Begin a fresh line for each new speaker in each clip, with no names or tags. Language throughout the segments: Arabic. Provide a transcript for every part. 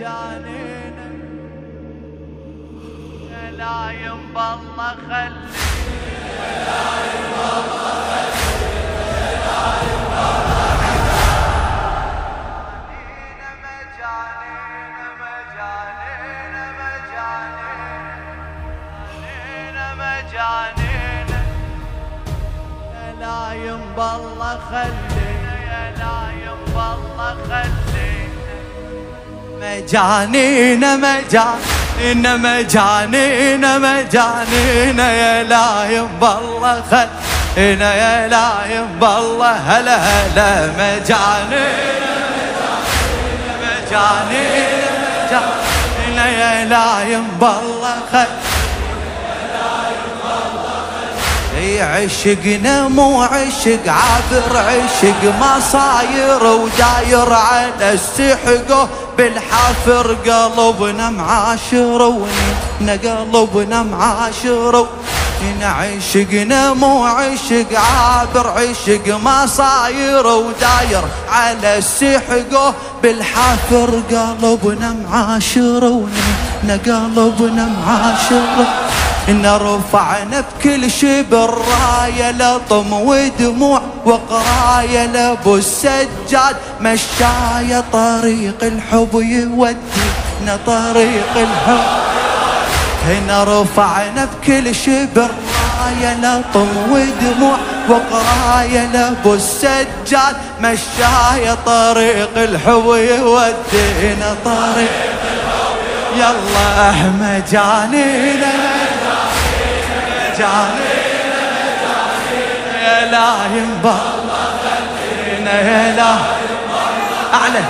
مجانينا لا ينبالله خلي مجانينا لا ينبالله خلينا لا ينبالله خلينا مجانينا مجانينا مجانينا مجانينا يا لا ينبالله خلينا يا لا ينبالله هلا هلا مجانينا مجانينا مجانينا يا لا ينبالله خلينا عشقنا مو عشق عابر عشق ما صاير وداير على السحقه بالحافر قلبنا معاشر ونينا قلبنا معاشر عشقنا مو عشق عابر عشق ما صاير وداير على السحقه بالحافر قلبنا معاشر ونينا قلبنا معاشر رفعنا بكل شبر راية لطم ودموع وقراية لابو السجاد مشاية طريق الحب يودينا طريق الحب هنا رفعنا بكل شبر راية لطم ودموع وقراية لابو السجاد مشاية طريق الحب يودينا طريق يلا مجانينا مجانينا يا لا ينبالله خلينا يا لا أعلى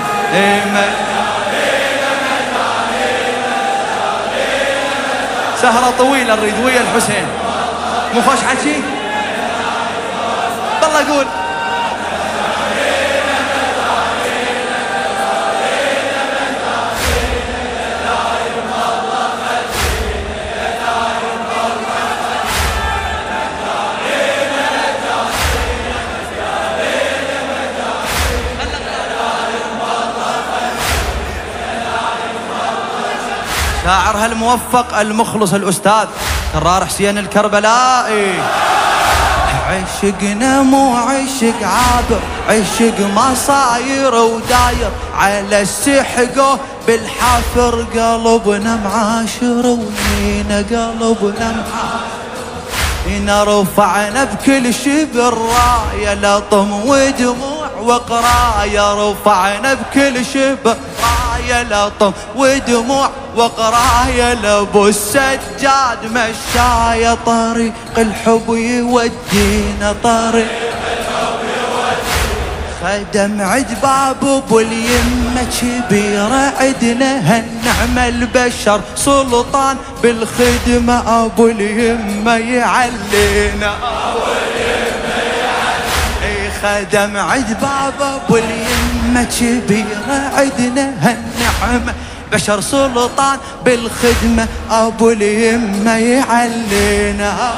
سهرة طويلة نريد ويا الحسين مو خوش حكي بالله قول شاعرها الموفق المخلص الأستاذ كرار حسين الكربلائي عشقنا مو عشق عابر عشق ما صاير وداير على السحقه بالحافر قلبنا معاشر ونينا قلبنا معاشر رفعنا بكل شبر راية لطم ودموع وقراية رفعنا بكل شبر راية لطم ودموع وقراية لابو السجاد مشاية طريق الحب يودينا طريق الحب يودينا خدم عد باب ابو اليمة كبيرة عدنا هالنعمة البشر سلطان بالخدمة ابو اليمة يعلينا خدم عد باب ابو اليمة كبيرة عدنا هالنعمة بشر سلطان بالخدمة ابو اليمة يعلينا